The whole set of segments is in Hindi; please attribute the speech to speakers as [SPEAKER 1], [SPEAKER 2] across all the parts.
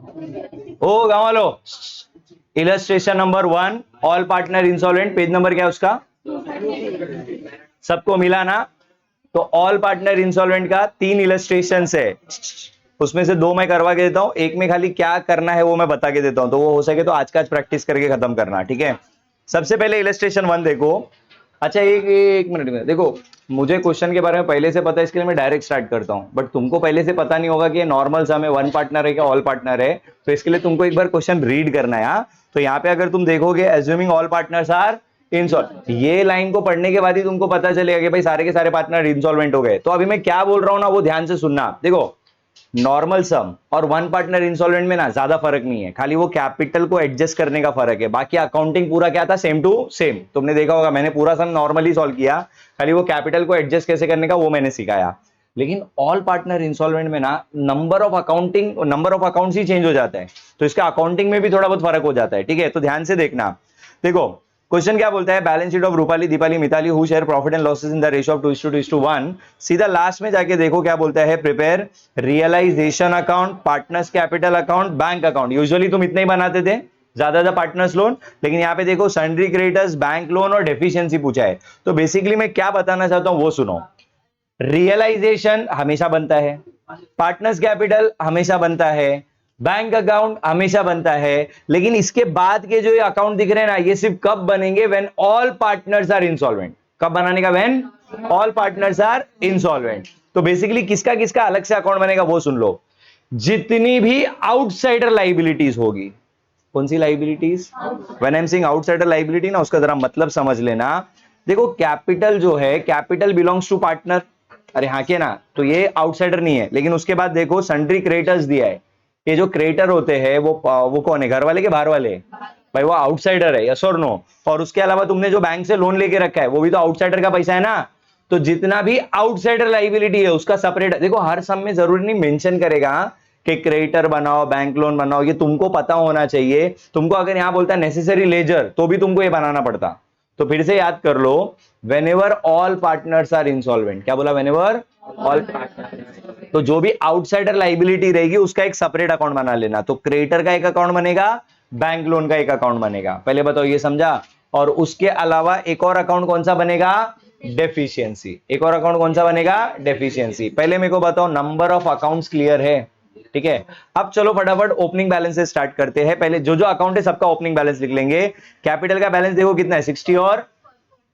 [SPEAKER 1] ओ गाँव वालों, illustration number 1, all partner insolvent, page number क्या है उसका? सबको मिला ना? तो ऑल पार्टनर इंसॉल्वेंट का 3 इलस्ट्रेशंस है, उसमें से 2 मैं करवा के देता हूं, एक में खाली क्या करना है वो मैं बता के देता हूं, तो वो हो सके तो आज का आज प्रैक्टिस करके खत्म करना, ठीक है? सबसे पहले इलस्ट्रेशन 1 देखो। अच्छा, एक मिनट में देखो, मुझे क्वेश्चन के बारे में पहले से पता है, इसके लिए मैं डायरेक्ट स्टार्ट करता हूं, बट तुमको पहले से पता नहीं होगा कि ये नॉर्मल सम है, वन पार्टनर है क्या ऑल पार्टनर है, तो इसके लिए तुमको एक बार क्वेश्चन रीड करना है। हाँ? तो यहाँ पे अगर तुम देखोगे assuming all partners are insolvent, ये लाइन को पढ़ने के बाद ही तुमको पता चलेगा कि भाई सारे के सारे पार्टनर इंसॉल्वेंट हो गए। तो अभी मैं क्या बोल रहा हूं ना वो ध्यान से सुनना। देखो, नॉर्मल सम और वन पार्टनर इंसॉल्वेंट में ना ज्यादा फर्क नहीं है, खाली वो कैपिटल को एडजस्ट करने का फर्क है, बाकी अकाउंटिंग पूरा क्या था, सेम टू सेम। तुमने देखा होगा मैंने पूरा सम नॉर्मली सॉल्व किया, खाली वो कैपिटल को एडजस्ट कैसे करने का वो मैंने सिखाया। लेकिन ऑल पार्टनर इंसॉल्वेंट में ना number of accounts he change हो जाता है, तो इसका अकाउंटिंग में भी थोड़ा बहुत फर्क हो जाता है, ठीक है? तो ध्यान से देखना। देखो क्वेश्चन क्या बोलता है, balance sheet of Rupali, Deepali, Mitali who share profit and losses in the ratio of 2:1। सीधा लास्ट में जाके देखो क्या बोलता है, prepare realisation account, partners capital account, bank account. Usually तुम इतने ही बनाते थे, ज्यादा पार्टनर्स लोन, लेकिन यहां पे देखो सन्ड्री क्रेडिटर्स, बैंक लोन और डेफिशिएंसी पूछा है। तो बेसिकली मैं क्या बताना चाहता हूं वो सुनो। रियलाइजेशन हमेशा बनता है, पार्टनर्स कैपिटल हमेशा बनता है, बैंक अकाउंट हमेशा बनता है, लेकिन इसके बाद के जो ये अकाउंट दिख रहे हैं ना, ये सिर्फ कब बनेंगे, when all partners are insolvent. कब बनाने का, when all partners are insolvent. तो बेसिकली किसका किसका अलग से अकाउंट बनेगा वो सुन लो। जितनी भी आउटसाइडर लाइबिलिटीज होगी, कौन सी liabilities? When I am saying outsider liability ना, उसका जरा मतलब समझ लेना। देखो कैपिटल जो है, कैपिटल बिलोंग्स टू पार्टनर, अरे हाँ के ना, तो ये आउटसाइडर नहीं है। लेकिन उसके बाद देखो सन्ड्री क्रेडिटर्स दिया है, ये जो क्रेडिटर होते हैं वो कौन है, घर वाले के बाहर वाले? भाई वो आउटसाइडर है, यस और नो? और उसके अलावा तुमने जो बैंक से लोन लेके रखा है वो भी तो आउटसाइडर का पैसा है ना। तो जितना भी आउटसाइडर लाइबिलिटी है उसका सेपरेट, देखो हर सम में जरूरी नहीं मेंशन करेगा कि क्रेडिटर बनाओ, बैंक लोन बनाओ, ये तुमको पता होना चाहिए। तुमको अगर यहां बोलता है नेसेसरी लेजर, तो भी तुमको ये बनाना पड़ता। तो फिर से याद कर लो, whenever all partners are insolvent, क्या बोला, वेनेवर ऑल पार्टनर्स, तो जो भी आउटसाइडर लाइबिलिटी रहेगी उसका एक सेपरेट अकाउंट बना लेना। तो क्रेडिटर का एक अकाउंट बनेगा, बैंक लोन का एक अकाउंट बनेगा। पहले बताओ ये समझा? और उसके अलावा एक और अकाउंट कौन सा बनेगा, डेफिशिएंसी। एक और अकाउंट कौन सा बनेगा, डेफिशिएंसी। पहले मेरे को बताओ नंबर ऑफ अकाउंट्स क्लियर है? ठीक है, अब चलो फटाफट ओपनिंग बैलेंस से स्टार्ट करते हैं। पहले जो जो अकाउंट है सबका ओपनिंग बैलेंस लिख लेंगे। कैपिटल का बैलेंस देखो कितना है, 60, और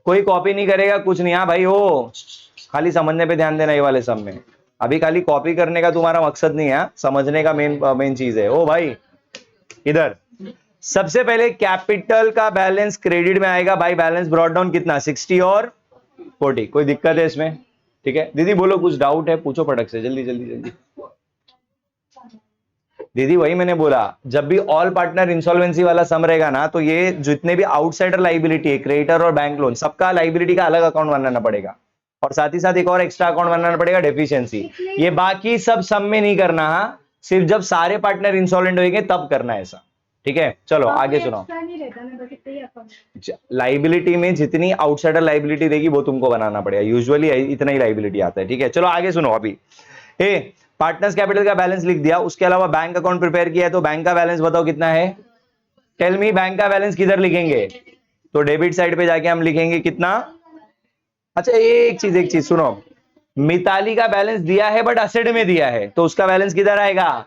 [SPEAKER 1] कोई कॉपी नहीं करेगा कुछ नहीं। हाँ भाई, हो खाली समझने पे ध्यान देना ये वाले सब में। अभी खाली कॉपी करने का तुम्हारा मकसद नहीं है, समझने का मेन चीज है। ओ भाई इधर सबसे पहले कैपिटल का बैलेंस क्रेडिट में आएगा भाई, बैलेंस ब्रॉट डाउन कितना, 60 और 40। कोई दिक्कत है इसमें? ठीक है दीदी, बोलो कुछ डाउट है पूछो फटक से, जल्दी जल्दी जल्दी। दीदी वही मैंने बोला, जब भी ऑल पार्टनर इंसॉल्वेंसी वाला सम रहेगा ना, तो ये जितने भी आउटसाइडर लाइबिलिटी है, क्रेडिटर और बैंक लोन, सबका लाइबिलिटी का अलग अकाउंट बनाना पड़ेगा, और साथ ही साथ एक और एक्स्ट्रा अकाउंट बनाना पड़ेगा, डेफिशिएंसी। ये बाकी सब सम में नहीं करना, सिर्फ जब सारे पार्टनर इंसॉल्वेंट होंगे तब करना है ऐसा। ठीक है चलो आगे सुनो। लाइबिलिटी में जितनी आउटसाइडर लाइबिलिटी रहेगी वो तुमको बनाना पड़ेगा, यूजुअली इतना ही लाइबिलिटी आता है। ठीक है चलो आगे सुनो। अभी पार्टनर्स कैपिटल का बैलेंस लिख दिया, उसके अलावा बैंक अकाउंट प्रिपेयर किया है, तो बैंक का बैलेंस बताओ कितना है? टेल मी, बैंक का बैलेंस किधर लिखेंगे? तो डेबिट साइड पे जाके हम लिखेंगे कितना। अच्छा एक चीज सुनो, मिताली का बैलेंस दिया है बट असेट में दिया है, तो उसका बैलेंस किधर आएगा?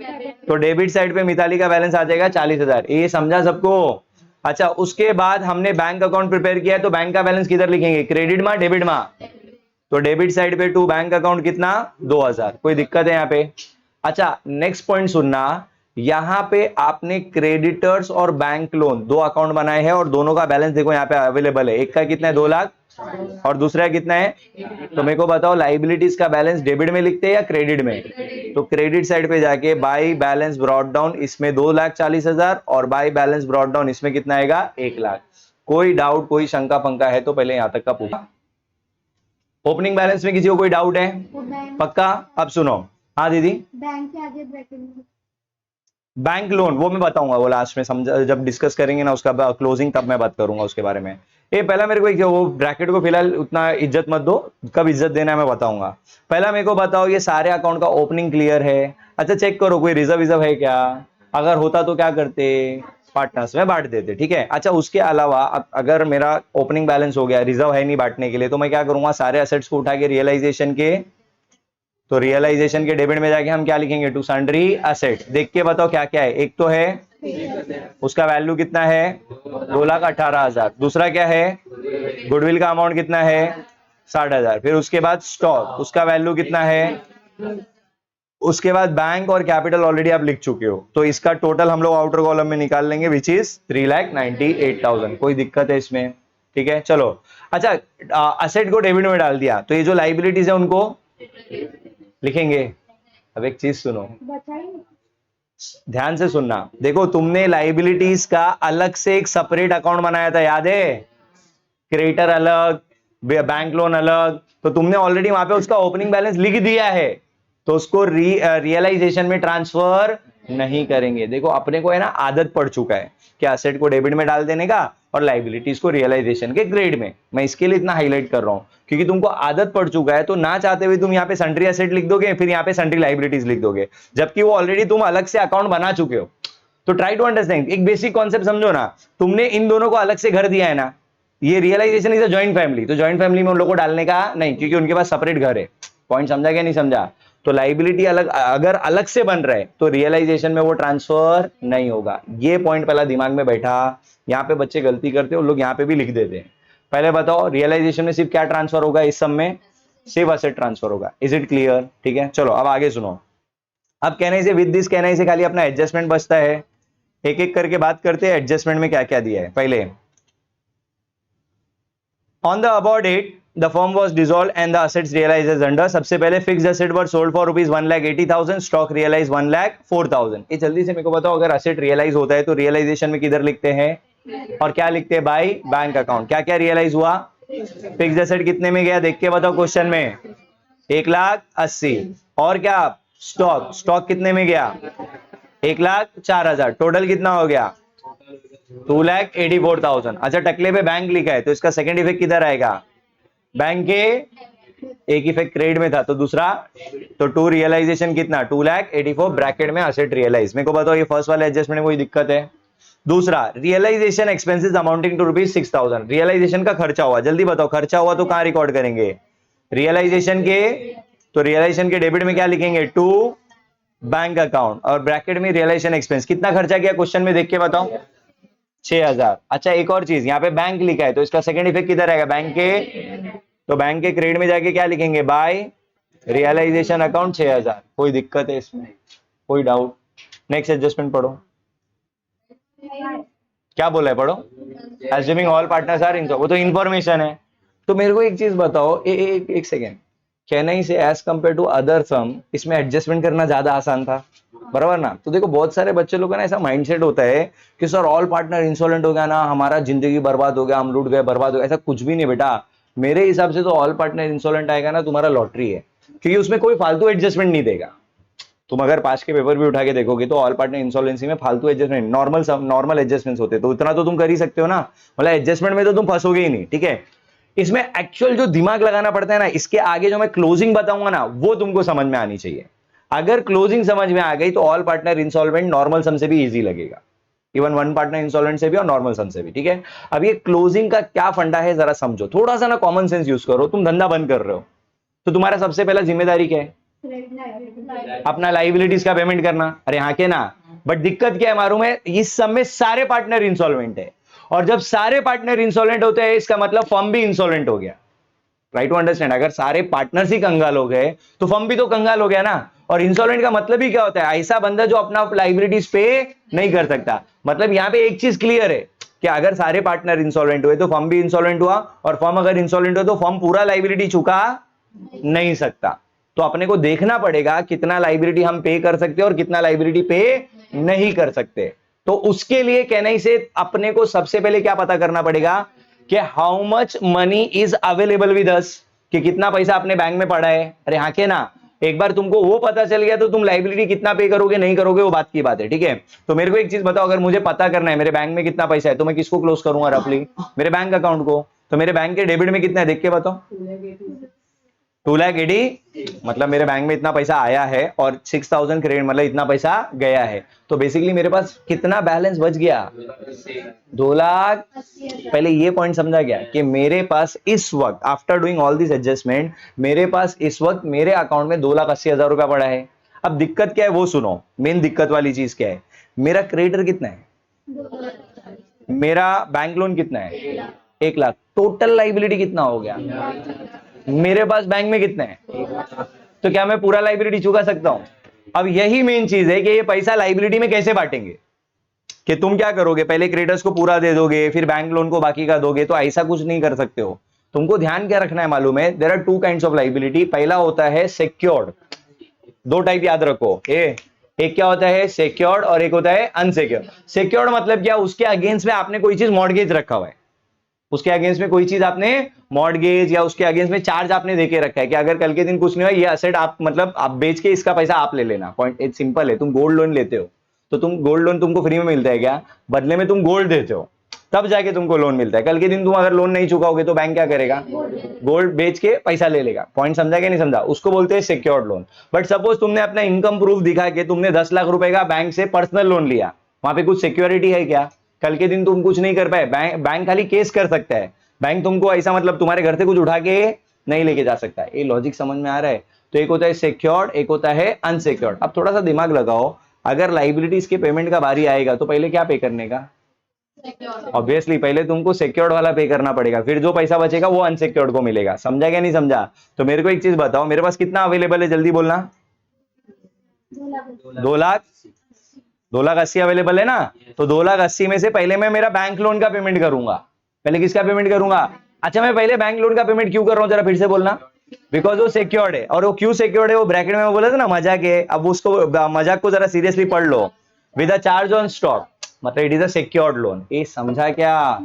[SPEAKER 1] तो डेबिट साइड पे मिताली का बैलेंस आ जाएगा 40,000। ये समझा सबको? अच्छा उसके बाद हमने बैंक अकाउंट प्रिपेयर किया है, तो बैंक का बैलेंस किधर लिखेंगे, क्रेडिट में डेबिट में? तो डेबिट साइड पे टू बैंक अकाउंट कितना, 2,000। कोई दिक्कत है यहाँ पे? अच्छा नेक्स्ट पॉइंट सुनना, यहां पे आपने क्रेडिटर्स और बैंक लोन दो अकाउंट बनाए हैं, और दोनों का बैलेंस देखो यहाँ पे अवेलेबल है। एक का कितना है, 2 लाख, और दूसरा कितना है? तो मेरे को बताओ लाइबिलिटीज का बैलेंस डेबिट में लिखते हैं या क्रेडिट में? तो क्रेडिट साइड पे जाके बाई बैलेंस ब्रॉट डाउन, इसमें 2,40,000, और बाई बैलेंस ब्रॉट डाउन इसमें कितना आएगा, 1 लाख। कोई डाउट कोई शंका पंका है तो पहले यहां तक का पूछा। ओपनिंग बैलेंस में किसी को कोई डाउट है? पक्का? अब सुनो। हाँ दीदी,
[SPEAKER 2] बैंक के आगे ब्रैकेट में
[SPEAKER 1] बैंक लोन वो मैं बताऊंगा, वो लास्ट में समझ जब डिस्कस करेंगे ना उसका क्लोजिंग, तब मैं बात करूंगा उसके बारे में। ये पहला मेरे को एक वो ब्रैकेट को फिलहाल उतना इज्जत मत दो, कब इज्जत देना है मैं बताऊंगा। पहला मेरे को बताओ ये सारे अकाउंट का ओपनिंग क्लियर है? अच्छा चेक करो कोई रिजर्व है क्या? अगर होता तो क्या करते, पार्टनर्स में बांट देते, ठीक है। अच्छा उसके अलावा अगर मेरा ओपनिंग बैलेंस हो गया, रिजर्व है नहीं बांटने के लिए, तो मैं क्या करूंगा, सारे एसेट्स को उठा के रियलाइजेशन के, तो रियलाइजेशन के डेबिट में जाके हम क्या लिखेंगे, टू सन्ड्री एसेट। देख के बताओ क्या क्या है। एक तो है उसका वैल्यू कितना है, 2,18,000। दूसरा क्या है, गुडविल का अमाउंट कितना है, 60,000। फिर उसके बाद स्टॉक, उसका वैल्यू कितना है। उसके बाद बैंक और कैपिटल ऑलरेडी आप लिख चुके हो, तो इसका टोटल हम लोग आउटर कॉलम में निकाल लेंगे, विच इज 3,98,000। कोई दिक्कत है इसमें, ठीक है चलो। अच्छा असेट को डेबिट में डाल दिया, तो ये जो लाइबिलिटीज है उनको लिखेंगे। अब एक चीज सुनो,
[SPEAKER 2] बचाइए।
[SPEAKER 1] ध्यान से सुनना। देखो तुमने लाइबिलिटीज का अलग से एक सेपरेट अकाउंट बनाया था, याद है, क्रेडिटर अलग, बैंक लोन अलग, तो तुमने ऑलरेडी वहां पे उसका ओपनिंग बैलेंस लिख दिया है, तो उसको रियलाइजेशन में ट्रांसफर नहीं करेंगे। देखो अपने को है ना आदत पड़ चुका है कि असेट को डेबिट में डाल देने का और लाइबिलिटीज को रियलाइजेशन के ग्रेड में। मैं इसके लिए इतना हाईलाइट कर रहा हूं क्योंकि तुमको आदत पड़ चुका है, तो ना चाहते हुए तुम यहाँ पे सन्ड्री एसेट लिख दोगे, फिर यहाँ पे सन्ड्री लाइबिलिटीज लिख दोगे, जबकि वो ऑलरेडी तुम अलग से अकाउंट बना चुके हो। तो ट्राई टू अंडरस्टैंड, एक बेसिक कॉन्सेप्ट समझो ना। तुमने इन दोनों को अलग से घर दिया है ना, ये realisation is a joint family, तो जॉइंट फैमिली में उन लोगों को डालने का नहीं, क्योंकि उनके पास सेपरेट घर है। पॉइंट समझा क्या नहीं समझा। तो लाइबिलिटी अलग, अगर अलग से बन रहा है तो रियलाइजेशन में वो ट्रांसफर नहीं होगा। ये पॉइंट पहला दिमाग में बैठा। यहाँ पे बच्चे गलती करते हैं, लोग यहाँ पे भी लिख देते हैं। पहले बताओ रियलाइजेशन में सिर्फ क्या ट्रांसफर होगा, इस सब में सिर्फ असेट ट्रांसफर होगा। इज इट क्लियर, ठीक है चलो अब आगे सुनो। अब कहने से विद दिस कहने से खाली अपना एडजस्टमेंट बचता है। एक एक करके बात करते हैं एडजस्टमेंट में क्या क्या दिया है। पहले On the above date, the firm was dissolved and the assets realized as under. सबसे पहले fixed asset were sold for rupees 1,80,000, stock realized 1,04,000। ये जल्दी से मेरे को बताओ, अगर asset realize होता है तो realization में किधर लिखते हैं और क्या लिखते हैं, बाय बैंक अकाउंट। क्या क्या realize हुआ, फिक्स एसेट कितने में गया देख के बताओ क्वेश्चन में, 1,80,000। और क्या, स्टॉक, स्टॉक कितने में गया, 1,04,000। टोटल कितना हो गया, 2,84,000। अच्छा टकले पे बैंक लिखा है तो इसका सेकंड इफेक्ट किधर आएगा, बैंक के एक इफेक्ट क्रेडिट में था तो दूसरा, तो टू रियलाइजेशन कितना, 2,84,000 ब्रैकेट में असेट रियलाइज। मेरे को बताओ ये फर्स्ट वाले एडजस्टमेंट में कोई दिक्कत है। दूसरा realisation expenses amounting to rupees 6,000। Realisation का खर्चा हुआ, जल्दी बताओ खर्चा हुआ तो कहां रिकॉर्ड करेंगे, रियलाइजेशन के, तो रियलाइजेशन के डेबिट में क्या लिखेंगे, टू बैंक अकाउंट, और ब्रैकेट में रियलाइजेशन एक्सपेंस। कितना खर्चा किया क्वेश्चन में देख के बताओ, 6,000। अच्छा एक और चीज, यहाँ पे बैंक लिखा है तो इसका सेकंड इफेक्ट किधर आएगा, बैंक के, तो बैंक के क्रेडिट में जाके क्या लिखेंगे, बाय रियलाइजेशन अकाउंट 6,000। कोई दिक्कत है इसमें, कोई डाउट। नेक्स्ट एडजस्टमेंट पढ़ो, क्या बोला है पढ़ो, assuming all partners are in, वो तो इंफॉर्मेशन है। तो मेरे को एक चीज बताओ, एक सेकेंड, चेन्नई से as compare to other firm, इसमें एडजस्टमेंट करना ज्यादा आसान था, बराबर ना। तो देखो बहुत सारे बच्चे लोगों का ना ऐसा माइंडसेट होता है कि सर ऑल पार्टनर इंसॉल्वेंट हो गया ना, हमारा जिंदगी बर्बाद हो गया, हम लूट गए, बर्बाद हो गया। ऐसा कुछ भी नहीं बेटा। मेरे हिसाब से तो ऑल पार्टनर इंसॉल्वेंट आएगा ना, तुम्हारा लॉटरी है, क्योंकि उसमें कोई फालतू एडजस्टमेंट नहीं देगा। तुम अगर पास के पेपर भी उठा के देखोगे तो ऑल पार्टनर इंसॉल्वेंसी में फालतू एडजस्टमेंट, नॉर्मल एडजस्टमेंट्स होते हैं, तो इतना तो तुम कर ही सकते हो ना, मतलब एडजस्टमेंट में तो तुम फंसोगे ही नहीं, ठीक है। इसमें एक्चुअल जो दिमाग लगाना पड़ता है ना, इसके आगे जो मैं क्लोजिंग बताऊंगा ना, वो तुमको समझ में आनी चाहिए। अगर क्लोजिंग समझ में आ गई तो ऑल पार्टनर इंसॉल्वेंट नॉर्मल सम से भी इजी लगेगा, इवन वन पार्टनर इंसॉल्वेंट से भी और नॉर्मल सम से भी, ठीक है। अब ये क्लोजिंग का क्या फंडा है जरा समझो, थोड़ा सा ना कॉमन सेंस यूज करो। तुम धंधा बंद कर रहे हो तो तुम्हारा सबसे पहला जिम्मेदारी क्या है, अपना लाइबिलिटीज का पेमेंट करना। अरे हाँ के ना, बट दिक्कत क्या है मालूम है, इस सब में सारे पार्टनर इंसॉल्वेंट है, और जब सारे पार्टनर इंसॉल्वेंट होते हैं इसका मतलब फर्म भी इंसॉल्वेंट हो गया। ट्राई टू अंडरस्टैंड, अगर सारे पार्टनर्स ही कंगाल हो गए तो फर्म भी तो कंगाल हो गया ना। और इंसॉल्वेंट का मतलब ही क्या होता है, ऐसा बंदा जो अपना लाइबिलिटीज पे नहीं कर सकता। मतलब यहां पे एक चीज क्लियर है कि अगर सारे पार्टनर इंसॉल्वेंट हुए तो फर्म भी इंसॉल्वेंट हुआ, और फर्म अगर इंसॉल्वेंट हुआ तो फर्म पूरा लाइबिलिटी चुका नहीं सकता। तो अपने को देखना पड़ेगा कितना लाइबिलिटी हम पे कर सकते हैं और कितना लाइबिलिटी पे नहीं कर सकते। तो उसके लिए कहने से अपने को सबसे पहले क्या पता करना पड़ेगा कि how much money is available with us, कि कितना पैसा अपने बैंक में पड़ा है। अरे हाँ के ना, एक बार तुमको वो पता चल गया तो तुम लाइबिलिटी कितना पे करोगे नहीं करोगे वो बात की बात है, ठीक है। तो मेरे को एक चीज बताओ, अगर मुझे पता करना है मेरे बैंक में कितना पैसा है तो मैं किसको क्लोज करूंगा, रफली मेरे बैंक अकाउंट को। तो मेरे बैंक के डेबिट में कितना है देख के बताओ, 2,80,000 मतलब मेरे बैंक में इतना पैसा आया है और 6,000 क्रेडिट मतलब इतना पैसा गया है। तो बेसिकली मेरे पास कितना बैलेंस बच गया? 2,00,000। पहले ये पॉइंट समझा गया कि मेरे पास इस वक्त after doing all this adjustment मेरे पास इस वक्त मेरे अकाउंट में 2,80,000 रुपया पड़ा है। अब दिक्कत क्या है वो सुनो, मेन दिक्कत वाली चीज क्या है? मेरा क्रेडिटर कितना है, मेरा बैंक लोन कितना है, 1,00,000। टोटल लाइबिलिटी कितना हो गया? मेरे पास बैंक में कितना है? तो क्या मैं पूरा लाइबिलिटी चुका सकता हूं? अब यही मेन चीज है कि ये पैसा लाइबिलिटी में कैसे बांटेंगे, कि तुम क्या करोगे, पहले क्रेडिटर्स को पूरा दे दोगे फिर बैंक लोन को बाकी का दोगे, तो ऐसा कुछ नहीं कर सकते हो। तुमको ध्यान क्या रखना है मालूम है? There are two kinds of liability. पहला होता है सिक्योर्ड, दो टाइप याद रखो। एक क्या होता है सिक्योर्ड और एक होता है अनसिक्योर्ड। सिक्योर्ड मतलब क्या? उसके अगेंस्ट में आपने कोई चीज मॉर्गेज रखा हुआ है, उसके अगेंस्ट में कोई चीज आपने मॉर्गेज या उसके अगेंस्ट में चार्ज आपने देके रखा है कि अगर कल के दिन कुछ नहीं हुआ ये असेट आप मतलब आप बेच के इसका पैसा आप ले लेना। पॉइंट इट सिंपल है। तुम गोल्ड लोन लेते हो तो तुम गोल्ड लोन तुमको फ्री में मिलता है क्या? बदले में तुम गोल्ड देते हो तब जाके तुमको लोन मिलता है। कल के दिन तुम अगर लोन नहीं चुकाओगे तो बैंक क्या करेगा? गोल्ड बेच के पैसा ले लेगा। पॉइंट समझा कि नहीं समझा? उसको बोलते हैं सिक्योर्ड लोन। बट सपोज तुमने अपना इनकम प्रूफ दिखा के तुमने 10 लाख रुपए का बैंक से पर्सनल लोन लिया, वहां पे कुछ सिक्योरिटी है क्या? कल के दिन तुम कुछ नहीं कर पाए, बैंक खाली केस कर सकता है। बैंक तुमको ऐसा मतलब तुम्हारे घर से कुछ उठा के नहीं लेके जा सकता है। ये लॉजिक समझ में आ रहा है? तो एक होता है सिक्योर्ड, एक होता है अनसिक्योर्ड। अब थोड़ा सा दिमाग लगाओ, अगर लाइबिलिटीज के पेमेंट का बारी आएगा तो पहले क्या पे करने का? ऑब्वियसली पहले तुमको सिक्योर्ड वाला पे करना पड़ेगा, फिर जो पैसा बचेगा वो अनसिक्योर्ड को मिलेगा। समझा क्या नहीं समझा? तो मेरे को एक चीज बताओ, मेरे पास कितना अवेलेबल है, जल्दी बोलना। 2,00,000, 2,80,000 अवेलेबल है ना? तो 2,80,000 में से पहले मैं मेरा बैंक लोन का पेमेंट करूंगा। पहले किसका पेमेंट करूंगा? अच्छा मैं पहले बैंक लोन का पेमेंट क्यों कर रहा हूं, जरा फिर से बोलना। बिकॉज वो सिक्योर्ड है। और वो क्यों सिक्योर्ड है? वो ब्रैकेट में बोला था ना मजाक है, अब उसको मजाक को जरा सीरियसली पढ़ लो। With a charge on stock मतलब it is a secured loan. ये समझा क्या?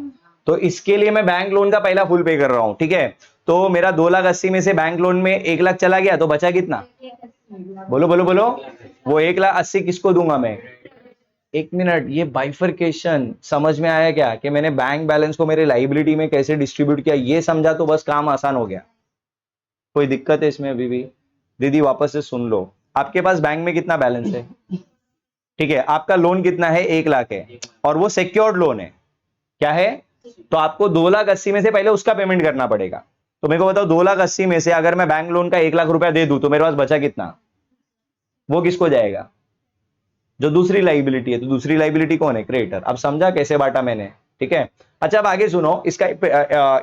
[SPEAKER 1] तो इसके लिए मैं बैंक लोन का पहला फुल पे कर रहा हूं, ठीक है? तो मेरा 2,80,000 में से बैंक लोन में 1,00,000 चला गया तो बचा कितना? बोलो बोलो बोलो। वो 1,80,000 किसको दूंगा मैं? एक मिनट, ये बाइफरकेशन समझ में आया क्या? कि मैंने बैंक बैलेंस को मेरे लाइबिलिटी में कैसे डिस्ट्रीब्यूट किया, ये समझा तो बस काम आसान हो गया। कोई दिक्कत है इसमें अभी भी? दीदी वापस से सुन लो, आपके पास बैंक में कितना बैलेंस है, ठीक है? आपका लोन कितना है? 1,00,000 है और वो सिक्योर्ड लोन है। क्या है? तो आपको 2,80,000 में से पहले उसका पेमेंट करना पड़ेगा। तो मेरे को बताओ 2,80,000 में से अगर मैं बैंक लोन का 1,00,000 रुपया दे दूं तो मेरे पास बचा कितना? वो किसको जाएगा? जो दूसरी लाइबिलिटी है। तो दूसरी लाइबिलिटी कौन है? क्रेडिटर। अब समझा कैसे बांटा मैंने? ठीक है। अच्छा अब आगे सुनो, इसका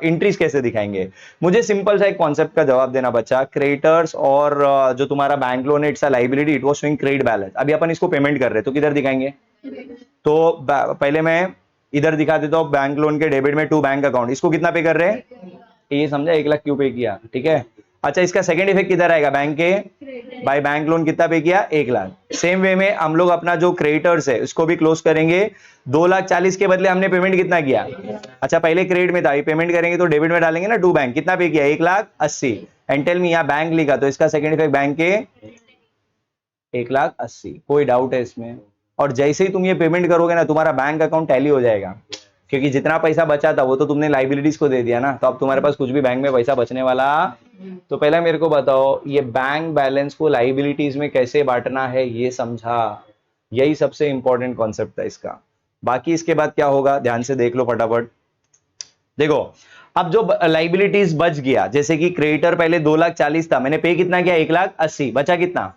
[SPEAKER 1] इंट्रीज कैसे दिखाएंगे। मुझे सिंपल सा एक कॉन्सेप्ट का जवाब देना बच्चा। क्रेडिटर्स और जो तुम्हारा बैंक लोन है it's a liability, it was showing credit balance. अभी अपन इसको पेमेंट कर रहे हैं तो किधर दिखाएंगे? तो पहले मैं इधर दिखा देता हूं, बैंक लोन के डेबिट में टू बैंक अकाउंट। इसको कितना पे कर रहे हैं? ये समझा, 1,00,000 क्यों पे किया, ठीक है? अच्छा इसका सेकंड इफेक्ट किधर आएगा? बैंक के बाय बैंक लोन कितना पे किया? 1,00,000। सेम वे में हम लोग अपना जो क्रेडिटर्स है उसको भी क्लोज करेंगे। 2,40,000 के बदले हमने पेमेंट कितना किया? अच्छा पहले क्रेडिट में था, ये पेमेंट करेंगे तो डेबिट में डालेंगे ना, टू बैंक कितना पे किया? 1,80,000। एंड टेल मी, यहाँ बैंक लिखा तो इसका सेकंड इफेक्ट बैंक के 1,80,000। कोई डाउट है इसमें? और जैसे ही तुम ये पेमेंट करोगे ना तुम्हारा बैंक अकाउंट टैली हो जाएगा, क्योंकि जितना पैसा बचा था वो तो तुमने लाइबिलिटीज को दे दिया ना, तो अब तुम्हारे पास कुछ भी बैंक में पैसा बचने वाला। तो पहले मेरे को बताओ ये बैंक बैलेंस को लाइबिलिटीज में कैसे बांटना है, ये समझा? यही सबसे इंपॉर्टेंट कॉन्सेप्ट था इसका। बाकी इसके बाद क्या होगा ध्यान से देख लो फटाफट। देखो अब जो लाइबिलिटीज बच गया, जैसे कि क्रेडिटर पहले 2,40,000 था, मैंने पे कितना किया? 1,80,000। बचा कितना?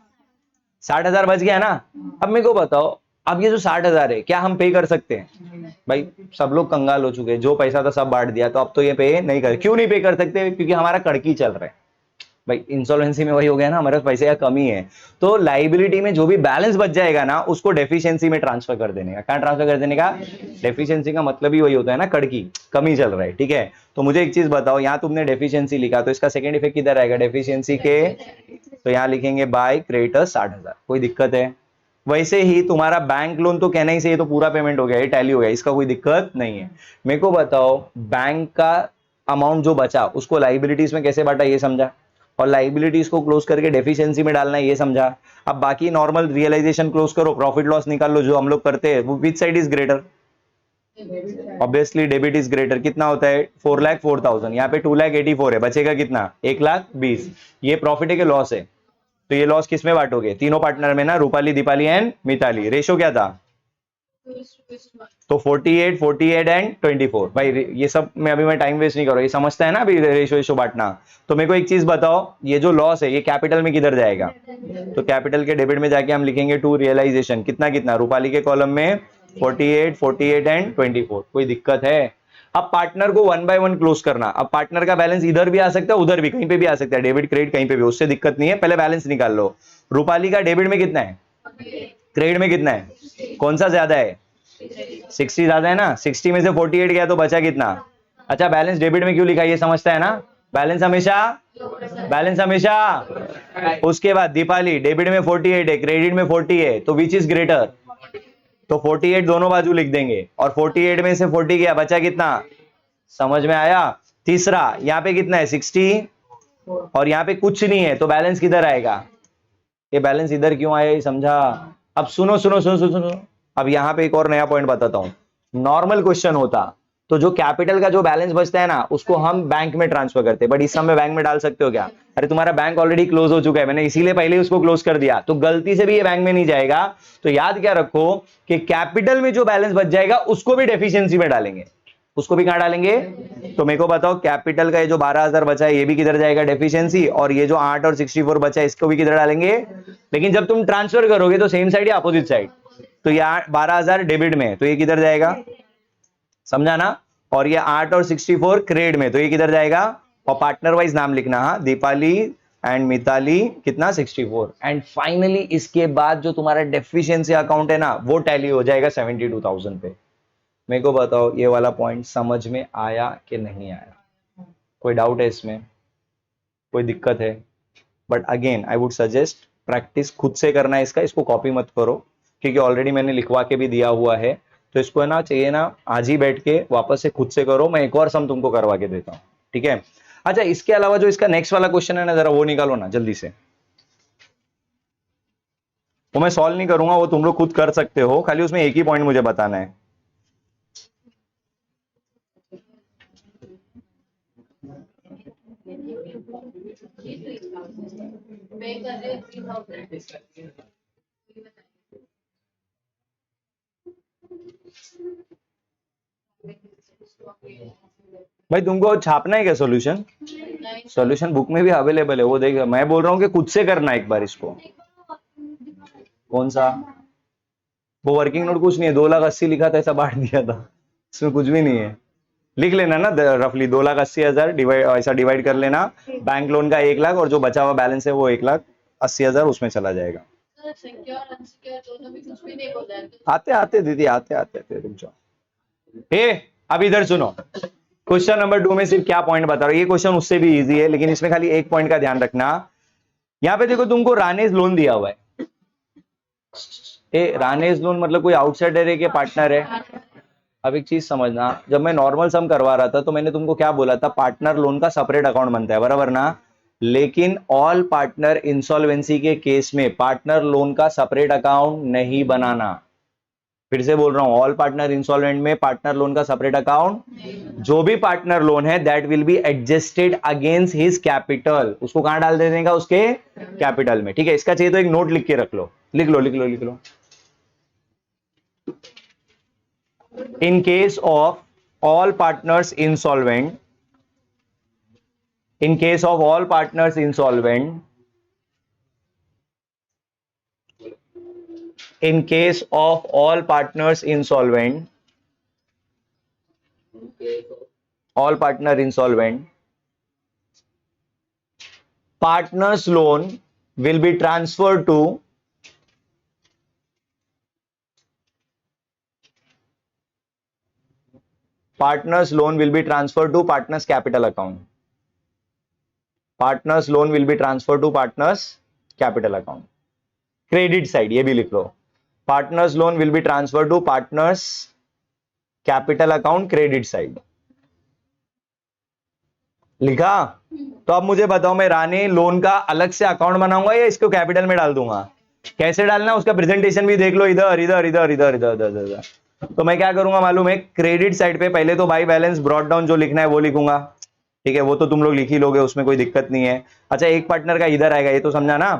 [SPEAKER 1] 60,000 बच गया ना। अब मेरे को बताओ, अब ये जो 60,000 है क्या हम पे कर सकते हैं? भाई सब लोग कंगाल हो चुके हैं, जो पैसा था सब बांट दिया, तो अब तो ये पे नहीं कर। क्यों नहीं पे कर सकते? क्योंकि हमारा कड़की चल रहा है। भाई इंसॉल्वेंसी में वही हो गया ना, हमारे पास पैसे का कमी है। तो लाइबिलिटी में जो भी बैलेंस बच जाएगा ना उसको डेफिशिएंसी में ट्रांसफर कर देने का। कहां ट्रांसफर कर देने का? डेफिशिएंसी का मतलब ही वही होता है ना, कड़की, कमी चल रहा है, ठीक है? तो मुझे एक चीज बताओ, यहाँ तुमने डेफिशिएंसी लिखा तो इसका सेकंड इफेक्ट किधर आएगा? डेफिशिएंसी के, तो यहाँ लिखेंगे बाय क्रेडिटर 60,000। कोई दिक्कत है? वैसे ही तुम्हारा बैंक लोन तो कहना ही से ये तो पूरा पेमेंट हो गया, ये टैली हो गया, इसका कोई दिक्कत नहीं है। मेरे को बताओ बैंक का अमाउंट जो बचा उसको लाइबिलिटीज में कैसे बांटा, ये समझा? और लाइबिलिटीज को क्लोज करके डेफिशिएंसी में डालना है, ये समझा? अब बाकी नॉर्मल रियलाइजेशन क्लोज करो, प्रॉफिट लॉस निकाल लो, जो हम लोग करते हैं। विच side is greater? Obviously debit is greater, कितना होता है 4,04,000, यहाँ पे 2,84,000 है, बचेगा कितना 1,20,000। ये प्रॉफिट है कि लॉस है? तो ये लॉस किस में बांटोगे? तीनों पार्टनर में ना, रूपाली, दीपाली एंड मिताली। रेशो क्या था? तो 48, 48 एंड 24। भाई ये सब में अभी मैं टाइम वेस्ट नहीं कर रहा, ये समझता है ना अभी रेशो रेशो बांटना। तो मेरे को एक चीज बताओ, ये जो लॉस है ये कैपिटल में किधर जाएगा? तो कैपिटल के डेबिट में जाके हम लिखेंगे टू रियलाइजेशन, कितना कितना, रूपाली के कॉलम में 48, 48 एंड 24। कोई दिक्कत है? अब पार्टनर को 1 बाय 1 क्लोज करना। अब पार्टनर का बैलेंस इधर भी आ सकता है, उधर भी, कहीं पे भी आ सकता है, डेबिट क्रेडिट कहीं पे भी, उससे दिक्कत नहीं है। पहले बैलेंस निकाल लो। रूपाली का डेबिट में कितना है, क्रेडिट में कितना है, कौन सा ज्यादा है? 60 ज्यादा है ना। 60 में से 48 गया तो बचा कितना? अच्छा, बैलेंस डेबिट में क्यों लिखा, ये समझता है ना? बैलेंस हमेशा, बैलेंस हमेशा। उसके बाद दीपाली डेबिट में 48 है, क्रेडिट में 40 है, तो विच इज ग्रेटर? तो 48 दोनों बाजू लिख देंगे, और 48 में से 40 गया, बचा कितना? समझ में आया? तीसरा, यहाँ पे कितना है 60, और यहाँ पे कुछ नहीं है, तो बैलेंस किधर आएगा? ये बैलेंस इधर क्यों आया, ये समझा? अब सुनो सुनो सुनो सुनो सुनो, अब यहाँ पे एक और नया पॉइंट बताता हूं। नॉर्मल क्वेश्चन होता तो जो कैपिटल का जो बैलेंस बचता है ना, उसको हम बैंक में ट्रांसफर करते, बट इस समय बैंक में डाल सकते हो क्या? अरे तुम्हारा बैंक ऑलरेडी क्लोज हो चुका है, मैंने इसीलिए पहले ही उसको क्लोज कर दिया, तो गलती से भी ये बैंक में नहीं जाएगा। तो याद क्या रखो कि कैपिटल में जो बैलेंस बच जाएगा उसको भी डेफिशिएंसी में डालेंगे। उसको भी कहां डालेंगे? तो मेरे को बताओ, कैपिटल का ये जो 12,000 बचा है ये भी किधर जाएगा? डेफिशिएंसी। और ये जो 8 और 64 बचा है इसको भी किधर डालेंगे? लेकिन जब तुम ट्रांसफर करोगे तो सेम साइड या अपोजिट साइड? तो ये 12,000 डेबिट में, तो ये किधर जाएगा? समझा ना? और ये 8 और 64 क्रेडिट में, तो ये किधर जाएगा? और पार्टनर वाइज नाम लिखना, हाँ, दीपाली एंड मिताली कितना 64। एंड फाइनली इसके बाद जो तुम्हारा डेफिशिएंसी अकाउंट है ना, वो टैली हो जाएगा 72,000 पे। मेरे को बताओ ये वाला पॉइंट समझ में आया कि नहीं आया? कोई डाउट है इसमें? कोई दिक्कत है? But again I would suggest practice खुद से करना है इसका, इसको कॉपी मत करो, क्योंकि ऑलरेडी मैंने लिखवा के भी दिया हुआ है। तो इसको है ना, चाहिए ना, आज ही बैठ के वापस से खुद से करो। मैं एक और सम तुमको करवा के देता हूँ, ठीक है? अच्छा, इसके अलावा जो इसका नेक्स्ट वाला क्वेश्चन है ना, जरा वो निकालो ना जल्दी से। वो मैं सॉल्व नहीं करूंगा, वो तुम लोग खुद कर सकते हो, खाली उसमें एक ही पॉइंट मुझे बताना है। भाई तुमको छापना है क्या सॉल्यूशन? सॉल्यूशन बुक में भी अवेलेबल है, वो देख। मैं बोल रहा हूँ कि खुद से करना एक बार इसको। कौन सा? वो वर्किंग नोट कुछ नहीं है, 2,80,000 लिखा था, ऐसा बांट दिया था, इसमें कुछ भी नहीं है। लिख लेना ना रफली 2,80,000 डिवाइड, ऐसा डिवाइड कर लेना। बैंक लोन का 1,00,000 और जो बचा हुआ बैलेंस है वो 1,80,000 उसमें चला जाएगा। आते आते दीदी, आते आते रुक जाओ। अब इधर सुनो, क्वेश्चन नंबर 2 में सिर्फ क्या पॉइंट बता रहा हूं। ये क्वेश्चन उससे भी इजी है, लेकिन इसमें खाली एक पॉइंट का ध्यान रखना। यहाँ पे देखो, तुमको रानेज लोन दिया हुआ है। रानेज लोन मतलब कोई आउटसाइडर है कि पार्टनर है? अब एक चीज समझना, जब मैं नॉर्मल सम करवा रहा था तो मैंने तुमको क्या बोला था, पार्टनर लोन का सेपरेट अकाउंट बनता है, बराबर ना? लेकिन ऑल पार्टनर इंसॉल्वेंसी के केस में पार्टनर लोन का सेपरेट अकाउंट नहीं बनाना। फिर से बोल रहा हूं, ऑल पार्टनर इंसॉल्वेंट में पार्टनर लोन का सेपरेट अकाउंट, जो भी पार्टनर लोन है that will be adjusted against his capital, उसको कहां डाल देने का? उसके कैपिटल में, ठीक है? इसका चाहिए तो एक नोट लिख के रख लो, लिख लो लिख लो लिख लो। In case of all partners insolvent, in case of all partners insolvent, in case of all partners insolvent, all partner insolvent, partners loan will be transferred to partners loan will be transferred to partners capital account. Partners loan will be transferred to partners capital account. Credit side ये भी लिख लो, partners loan will be transferred to partners capital account credit side। लिखा? तो अब मुझे बताओ, मैं रानी लोन का अलग से अकाउंट बनाऊंगा या इसको कैपिटल में डाल दूंगा? कैसे डालना उसका प्रेजेंटेशन भी देख लो, इधर इधर इधर इधर इधर इधर इधर। तो मैं क्या करूंगा मालूम है, क्रेडिट साइड पे पहले तो बाई बैलेंस ब्रॉट डाउन जो लिखना है वो लिखूंगा, ठीक है, वो तो तुम लोग लिख ही लोगे, उसमें कोई दिक्कत नहीं है। अच्छा, एक पार्टनर का इधर आएगा, ये तो समझा ना।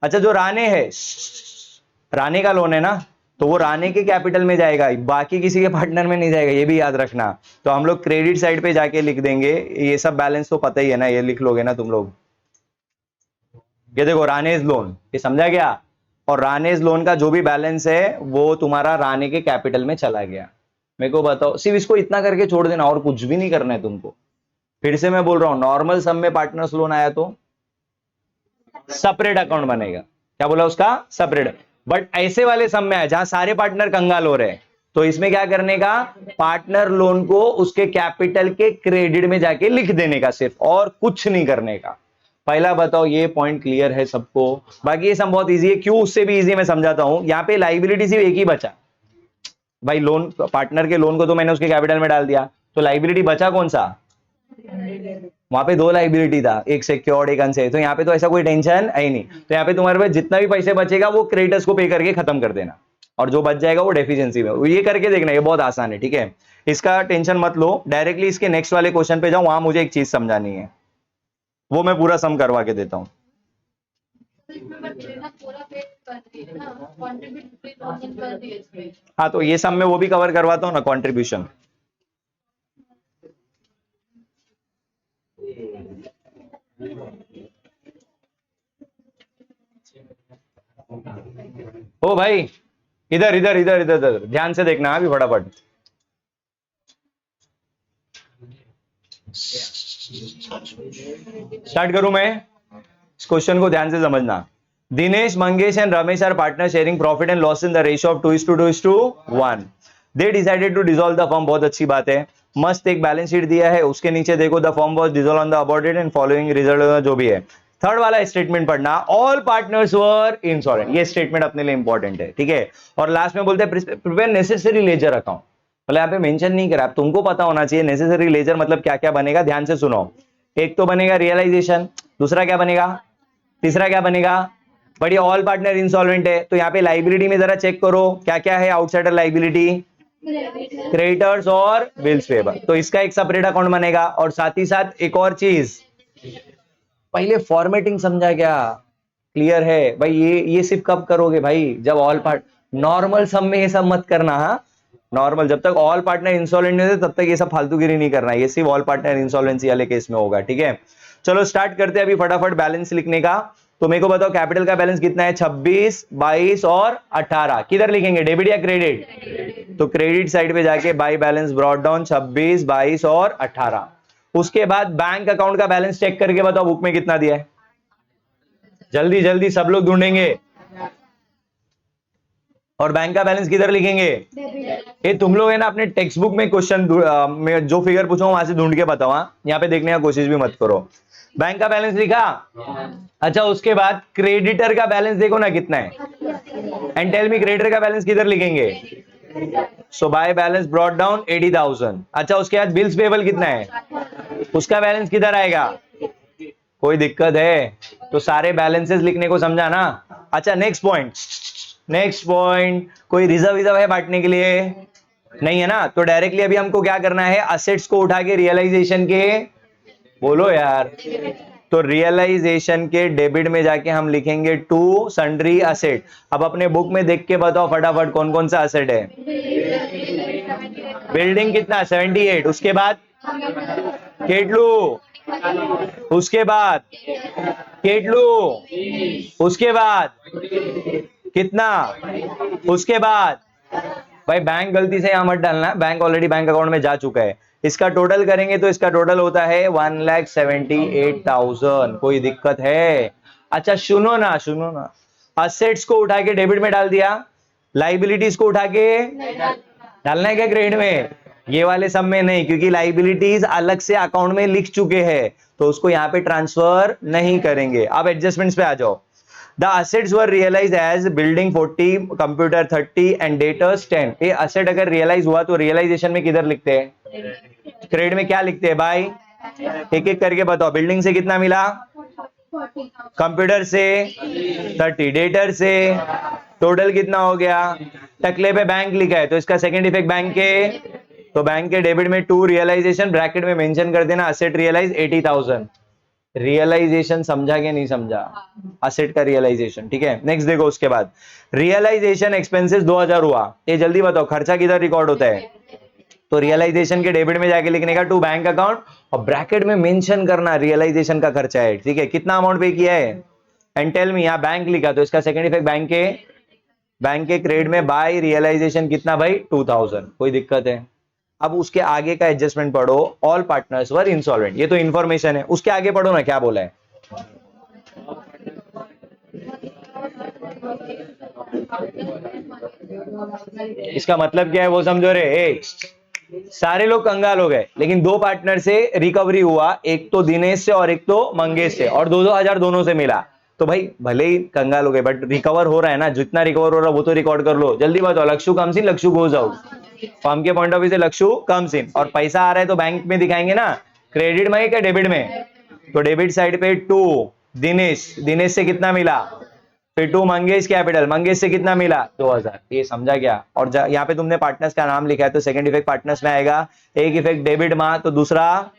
[SPEAKER 1] अच्छा, जो राणे है, राणे का लोन है ना, तो वो राणे के कैपिटल में जाएगा, बाकी किसी के पार्टनर में नहीं जाएगा, ये भी याद रखना। तो हम लोग क्रेडिट साइड पे जाके लिख देंगे, ये सब बैलेंस तो पता ही है ना, ये लिख लोगे ना तुम लोग। ये देखो रानेज लोन, ये समझा गया। और रानेज लोन का जो भी बैलेंस है वो तुम्हारा राणे के कैपिटल में चला गया। मेरे को बताओ, सिर्फ इसको इतना करके छोड़ देना, और कुछ भी नहीं करना है तुमको। फिर से मैं बोल रहा हूं, नॉर्मल सम में पार्टनर्स लोन आया तो सेपरेट अकाउंट बनेगा। क्या बोला उसका? सेपरेट। बट ऐसे वाले सम में आया जहां सारे पार्टनर कंगाल हो रहे हैं, तो इसमें क्या करने का, पार्टनर लोन को उसके कैपिटल के क्रेडिट में जाके लिख देने का सिर्फ, और कुछ नहीं करने का। पहला बताओ, ये पॉइंट क्लियर है सबको? बाकी ये सब बहुत इजी है, क्यों उससे भी इजी मैं समझाता हूं। यहां पे लाइबिलिटी सिर्फ एक ही बचा भाई, लोन पार्टनर के लोन को तो मैंने उसके कैपिटल में डाल दिया, तो लाइबिलिटी बचा कौन सा? वहां पे दो लाइबिलिटी था, एक सिक्योर्ड एक अनसेक्योर्ड, तो यहाँ पे तो ऐसा कोई टेंशन है ही नहीं। तो यहाँ पे तुम्हारे पास जितना भी पैसे बचेगा वो क्रेडिटर्स को पे करके खत्म कर देना, और जो बच जाएगा वो डेफिशिएंसी में, ये करके देखना, ये बहुत आसान है, ठीक है। इसका टेंशन मत लो, डायरेक्टली इसके नेक्स्ट वाले क्वेश्चन पे जाऊं, वहां मुझे एक चीज समझानी है, वो मैं पूरा सम करवा के देता हूं। हाँ, तो ये सब में वो भी कवर करवाता हूँ ना, कॉन्ट्रीब्यूशन। ओ भाई, इधर इधर इधर इधर इधर ध्यान से देखना अभी फटाफट। स्टार्ट करूं मैं? इस क्वेश्चन को ध्यान से समझना। Dinesh, Mangesh and Ramesh are partner sharing profit and loss in the ratio of 2:2:1। They decided to dissolve the firm. बहुत अच्छी बात है, मस्त। एक बैलेंस शीट दिया है, उसके नीचे देखो, the firm was dissolve on the aborted and following result, जो भी है। थर्ड वाला स्टेटमेंट पढ़ना, ऑल पार्टनर्स वर इंश्योरेंस। ये स्टेटमेंट अपने लिए इंपॉर्टेंट है, ठीक है। और लास्ट में बोलते हैं प्रिपेयर नेसेसरी लेजर अकाउंट, मतलब यहाँ पे मेंशन नहीं करा, तुमको पता होना चाहिए नेसेसरी लेजर मतलब क्या क्या बनेगा। ध्यान से सुनो, एक तो बनेगा रियलाइजेशन, दूसरा क्या बनेगा, तीसरा क्या बनेगा, बढ़िया, ऑल पार्टनर इंसॉल्वेंट है, तो यहाँ पे लाइबिलिटी में जरा चेक करो क्या क्या है, आउटसाइडर लाइबिलिटी, क्रेडिटर्स और बिल्स पेबल, तो इसका एक सेपरेट अकाउंट बनेगा। और साथ ही साथ एक और चीज, पहले फॉर्मेटिंग समझा क्या? क्लियर है भाई? ये सिर्फ कब करोगे भाई, जब ऑल पार्ट, नॉर्मल सम में ये सब मत करना। हाँ, नॉर्मल जब तक ऑल पार्टनर इंसॉल्वेंट नहीं होते तब तक ये सब फालतूगिरी नहीं करना, ये सिर्फ ऑल पार्टनर इंसॉल्वेंसी वाले केस में होगा, ठीक है। चलो स्टार्ट करते हैं अभी फटाफट बैलेंस लिखने का। तो मेरे को बताओ कैपिटल का बैलेंस कितना है? 26, 22 और 18। किधर लिखेंगे, डेबिट या क्रेडिट? तो क्रेडिट साइड पे जाके बाई बैलेंस ब्रॉट डाउन 26, 22 और 18। उसके बाद बैंक अकाउंट का बैलेंस चेक करके बताओ बुक में कितना दिया है, जल्दी जल्दी सब लोग ढूंढेंगे। और बैंक का बैलेंस किधर लिखेंगे? ये तुम लोग है ना अपने टेक्स्ट बुक में क्वेश्चन में जो फिगर पूछूंगा वहां से ढूंढ के बताओ, यहाँ पे देखने का कोशिश भी मत करो। बैंक का बैलेंस लिखा? अच्छा, उसके बाद क्रेडिटर का बैलेंस देखो ना कितना है, एंड टेल मी क्रेडिटर का बैलेंस किधर लिखेंगे? सो बाय बैलेंस ब्रॉट डाउन 80,000। अच्छा, उसके बाद बिल्स पेबल कितना है, उसका बैलेंस किधर आएगा? कोई दिक्कत है तो सारे बैलेंसेस लिखने को समझा ना। अच्छा, नेक्स्ट पॉइंट, नेक्स्ट पॉइंट, कोई रिजर्व रिजर्व है बांटने के लिए? नहीं है ना, तो डायरेक्टली अभी हमको क्या करना है, असेट्स को उठा के रियलाइजेशन के, बोलो यार, तो रियलाइजेशन के डेबिट में जाके हम लिखेंगे टू सन्ड्री असेट। अब अपने बुक में देख के बताओ फटाफट कौन कौन सा असेट है। बिल्डिंग कितना? 78। उसके बाद केटलू, उसके बाद केटलू, उसके बाद कितना, उसके बाद भाई बैंक गलती से यहां मत डालना, बैंक ऑलरेडी बैंक अकाउंट में जा चुका है। इसका टोटल करेंगे तो इसका टोटल होता है 1,78,000। कोई दिक्कत है? अच्छा सुनो ना, सुनो ना, असेट्स को उठा के डेबिट में डाल दिया, लाइबिलिटीज को उठा के डालना है क्या क्रेडिट में? ये वाले सब में नहीं, क्योंकि लाइबिलिटीज अलग से अकाउंट में लिख चुके हैं, तो उसको यहां पे ट्रांसफर नहीं करेंगे। अब एडजस्टमेंट्स पे आ जाओ। The assets were realized as building 40, computer 30 and debtors 10। ये asset अगर realize हुआ तो realization में किधर लिखते हैं? क्रेडिट में क्या लिखते हैं भाई? एक एक करके बताओ। बिल्डिंग से कितना मिला?
[SPEAKER 2] 40।
[SPEAKER 1] कंप्यूटर से 30, डेटर से टोटल कितना हो गया? टकले पे बैंक लिखा है तो इसका सेकंड इफेक्ट बैंक के, तो बैंक के डेबिट में 2 रियलाइजेशन ब्रैकेट में मेंशन कर देना, असेट रियलाइज 80,000। रियलाइजेशन समझा कि नहीं समझा? असेट का रियलाइजेशन, ठीक है। नेक्स्ट देखो, उसके बाद रियलाइजेशन एक्सपेंसेस 2000 हुआ। ये जल्दी बताओ खर्चा किधर रिकॉर्ड होता है? तो रियलाइजेशन के डेबिट में जाके लिखने का टू बैंक अकाउंट और ब्रैकेट में मेंशन करना रियलाइजेशन का खर्चा है, ठीक है। कितना अमाउंट पे किया है? एंड टेल मी, यहां बैंक लिखा तो इसका सेकंड इफेक्ट बैंक के क्रेडिट में बाय रियलाइजेशन कितना भाई? 2000। कोई दिक्कत है? अब उसके आगे का एडजस्टमेंट पढ़ो, ऑल पार्टनर्स वर इंसॉल्वेंट, ये तो इंफॉर्मेशन है। उसके आगे पढ़ो ना क्या बोला है। इसका मतलब क्या है वो समझो रे। सारे लोग कंगाल हो गए लेकिन दो पार्टनर से रिकवरी हुआ, एक तो दिनेश से और एक तो मंगेश से, और 2-2 हजार दोनों से मिला। तो भाई भले ही कंगाल हो गए बट रिकवर हो रहा है ना, जितना रिकवर हो रहा है वो तो रिकॉर्ड कर लो। जल्दी बताओ, Lakshu comes in Lakshu goes out. Firm के पॉइंट ऑफ व्यू से लक्षु कम्स इन, और पैसा आ रहा है तो बैंक में दिखाएंगे ना, क्रेडिट में क्या डेबिट में? तो डेबिट साइड पे 2 दिनेश, दिनेश से कितना मिला? फिर 2 मंगेश कैपिटल, मंगेश से कितना मिला? 2000। ये समझा क्या? और यहाँ पे तुमने पार्टनर्स का नाम लिखा है तो सेकंड इफेक्ट पार्टनर्स में आएगा। एक इफेक्ट डेबिट में तो दूसरा,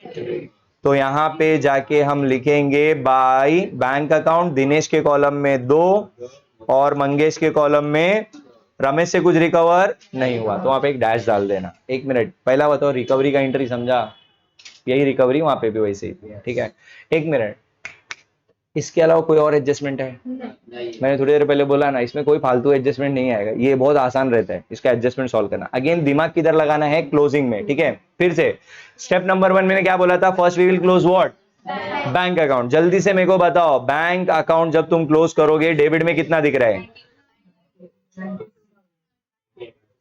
[SPEAKER 1] तो यहाँ पे जाके हम लिखेंगे बाय बैंक अकाउंट, दिनेश के कॉलम में 2 और मंगेश के कॉलम में रमेश से कुछ रिकवर नहीं हुआ, तो वहां पे एक डैश डाल देना। 1 मिनट, पहला बताओ रिकवरी का एंट्री समझा? यही रिकवरी, वहां पे भी वैसे ही है, ठीक है। 1 मिनट, इसके अलावा कोई और एडजस्टमेंट है? मैंने थोड़ी देर पहले बोला ना, इसमें कोई फालतू एडजस्टमेंट नहीं आएगा, ये बहुत आसान रहता है इसका एडजस्टमेंट सॉल्व करना। अगेन दिमाग किधर लगाना है? क्लोजिंग में, ठीक है। फिर से स्टेप नंबर 1 मैंने क्या बोला था? First we will close what? Bank account. जल्दी से मेरे को बताओ, बैंक अकाउंट जब तुम क्लोज करोगे डेबिट में कितना दिख रहा है?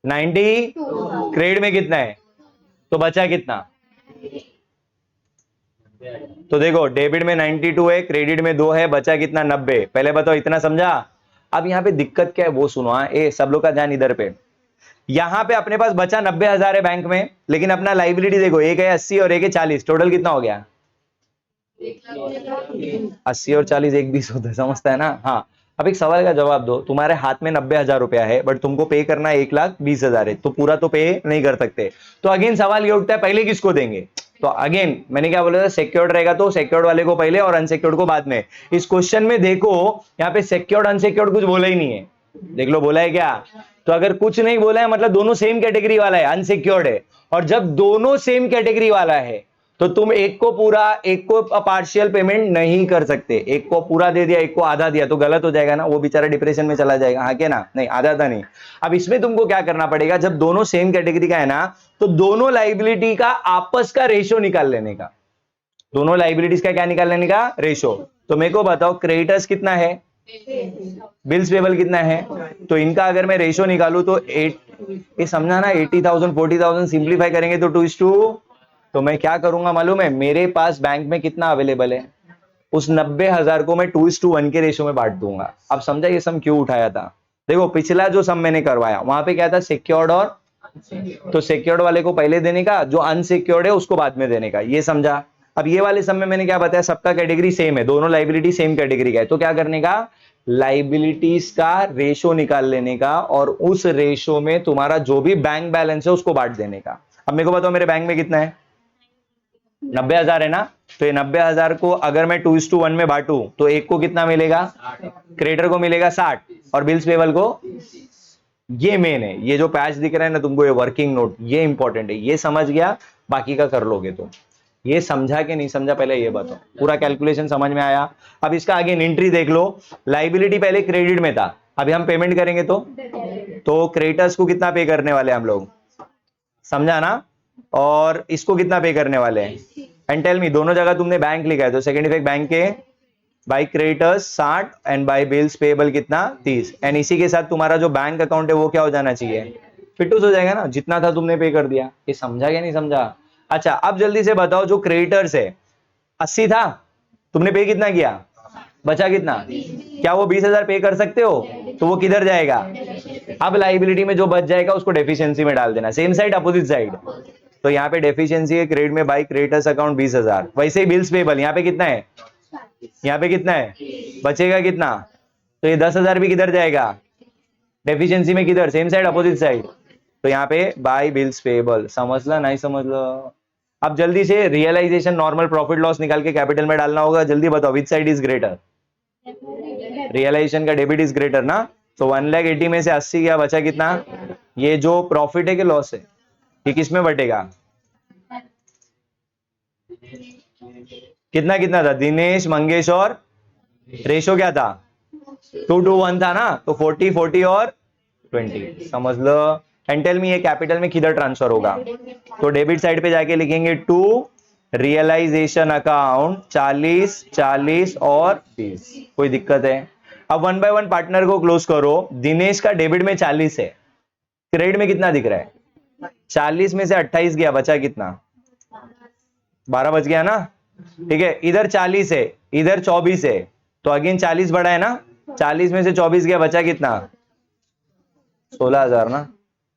[SPEAKER 1] 90, क्रेडिट में कितना है? तो बचा कितना? तो देखो डेबिट में 92 है, क्रेडिट में 2 है, बचा कितना? 90। पहले बताओ इतना समझा? अब यहाँ पे दिक्कत क्या है वो सुनो। ए सब लोग का ध्यान इधर पे। यहाँ पे अपने पास बचा 90,000 है बैंक में, लेकिन अपना लाइबिलिटी देखो, एक है 80 और एक है 40, टोटल कितना हो गया? 80 और 40 एक 20 होता है, समझता है ना? हाँ। अब एक सवाल का जवाब दो, तुम्हारे हाथ में 90,000 रुपया है बट तुमको पे करना 1,20,000 है, तो पूरा तो पे नहीं कर सकते। तो अगेन सवाल ये उठता है पहले किसको देंगे? तो अगेन मैंने क्या बोला था, सिक्योर्ड रहेगा तो सिक्योर्ड वाले को पहले और अनसिक्योर्ड को बाद में। इस क्वेश्चन में देखो यहाँ पे सिक्योर्ड अनसिक्योर्ड कुछ बोला ही नहीं है, देख लो बोला है क्या? तो अगर कुछ नहीं बोला है मतलब दोनों सेम कैटेगरी वाला है, अनसिक्योर्ड है। और जब दोनों सेम कैटेगरी वाला है तो तुम एक को पूरा एक को पार्शियल पेमेंट नहीं कर सकते। एक को पूरा दे दिया एक को आधा दिया तो गलत हो जाएगा ना, वो बेचारा डिप्रेशन में चला जाएगा। हाँ क्या ना? नहीं, आधा था नहीं। अब इसमें तुमको क्या करना पड़ेगा, जब दोनों सेम कैटेगरी का है ना तो दोनों लाइबिलिटी का आपस का रेशो निकाल लेने का। दोनों लाइबिलिटीज का क्या निकाल लेने का? रेशो। तो मेरे को बताओ क्रेडिटर्स कितना है, बिल्स पेबल कितना है, तो इनका अगर मैं रेशो निकालू तो 8, ये समझा ना? 80,000 40,000 सिंप्लीफाई करेंगे तो 2:2। तो मैं क्या करूंगा मालूम है? मेरे पास बैंक में कितना अवेलेबल है, उस 90,000 को मैं 2:1 के रेशो में बांट दूंगा। अब समझा ये सम क्यों उठाया था? देखो पिछला जो सम मैंने करवाया वहां पे क्या था? सिक्योर्ड और, तो सिक्योर्ड वाले को पहले देने का, जो अनसिक्योर्ड है उसको बाद में देने का, ये समझा? अब ये वाले सम में मैंने क्या बताया? सबका कैटेगरी सेम है, दोनों लाइबिलिटी सेम कैटेगरी का है, तो क्या करने का? लाइबिलिटीज का रेशो निकाल लेने का और उस रेशो में तुम्हारा जो भी बैंक बैलेंस है उसको बांट देने का। अब मेरे को बताओ मेरे बैंक में कितना है? 90,000 है ना? तो ये 90,000 को अगर मैं 2:1 में बांटू तो एक को कितना मिलेगा? क्रेडिटर को मिलेगा 60 और बिल्स पेबल को, ये मेन है। ये जो पैच दिख रहा है ना तुमको, ये वर्किंग नोट, ये इंपॉर्टेंट है। ये समझ गया, बाकी का कर लोगे तुम। ये समझा कि नहीं समझा पहले ये बताओ। पूरा कैलकुलेशन समझ में आया? अब इसका आगे एंट्री देख लो। लाइबिलिटी पहले क्रेडिट में था, अभी हम पेमेंट करेंगे तो क्रेडिटर्स को कितना पे करने वाले हम लोग, समझा ना? और इसको कितना पे करने वाले हैं? एंड टेल मी, दोनों जगह तुमने बैंक लिखा है तो सेकंड इफेक्ट बैंक के by creditors 60 and by bills payable कितना? 30। एंड इसी के साथ तुम्हारा जो बैंक अकाउंट है वो क्या हो जाना चाहिए? फिटूस हो जाएगा ना, जितना था तुमने पे कर दिया। ये समझा क्या नहीं समझा? अच्छा अब जल्दी से बताओ, जो क्रेडिटर्स है 80 था, तुमने पे कितना किया? बचा कितना? क्या वो 20,000 पे कर सकते हो? तो वो किधर जाएगा? अब लाइबिलिटी में जो बच जाएगा उसको डेफिशिएंसी में डाल देना, सेम साइड अपोजिट साइड। तो यहाँ पे डेफिशिएंसी है क्रेडिट में बाय क्रेडिटर्स अकाउंट 20,000। वैसे ही बिल्स पेबल यहाँ पे कितना है? यहाँ पे कितना है? बचेगा कितना? तो ये 10,000 भी किधर जाएगा? डेफिशिएंसी में किधर, सेम साइड अपोजिट साइड, तो यहाँ पे बाय बिल्स पेएबल, समझला नहीं समझला? अब जल्दी से रियलाइजेशन नॉर्मल प्रॉफिट लॉस निकाल के कैपिटल में डालना होगा, जल्दी बताओ which side is greater? Realisation का डेबिट इज ग्रेटर ना, तो 1,80,000 में से 80 गया, बचा कितना? ये जो प्रॉफिट है कि लॉस है, ये किस में बटेगा? कितना कितना था दिनेश, मंगेश और रेशो क्या था? 2:1 था ना, तो 40 40 और 20, समझ लो। एंड टेल मी ये कैपिटल में किधर ट्रांसफर होगा? तो डेबिट साइड पे जाके लिखेंगे टू रियलाइजेशन अकाउंट 40 40 और 20। कोई दिक्कत है? अब 1 बाय 1 पार्टनर को क्लोज करो। दिनेश का डेबिट में 40 है, क्रेडिट में कितना दिख रहा है? 40 में से 28 गया, बचा कितना? 12 बच गया ना, ठीक है। इधर 40 है, इधर 24 है, तो अगेन 40 बढ़ा है ना, 40 में से 24 गया, बचा कितना? 16,000 ना,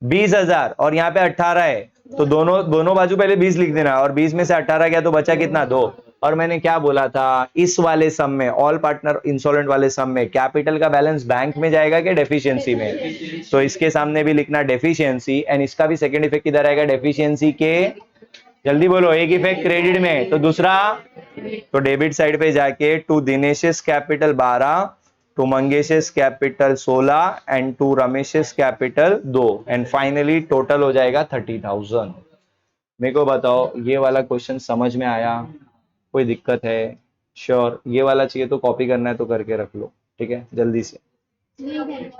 [SPEAKER 1] 20,000, और यहाँ पे 18 है, तो दोनों बाजू पहले 20 लिख देना, और 20 में से 18 गया तो बचा कितना? 2। और मैंने क्या बोला था, इस वाले सम में, ऑल पार्टनर इंसॉल्वेंट वाले सम में कैपिटल का बैलेंस बैंक में जाएगा कि डेफिशिएंसी में? तो इसके सामने भी लिखना डेफिशिएंसी, एंड इसका भी सेकंड इफेक्ट किधर आएगा? डेफिशिएंसी के, जल्दी बोलो। एक इफेक्ट क्रेडिट में, तो दूसरा, तो डेबिट साइड पे जाके to Dinesh's capital 12, to Mangesh's capital 16 and to Ramesh's capital 2, and finally total हो जाएगा 30,000। मेरे को बताओ ये वाला क्वेश्चन समझ में आया? कोई दिक्कत है? श्योर? ये वाला चाहिए तो कॉपी करना है तो करके रख लो, ठीक है, जल्दी से।
[SPEAKER 2] ठीक है।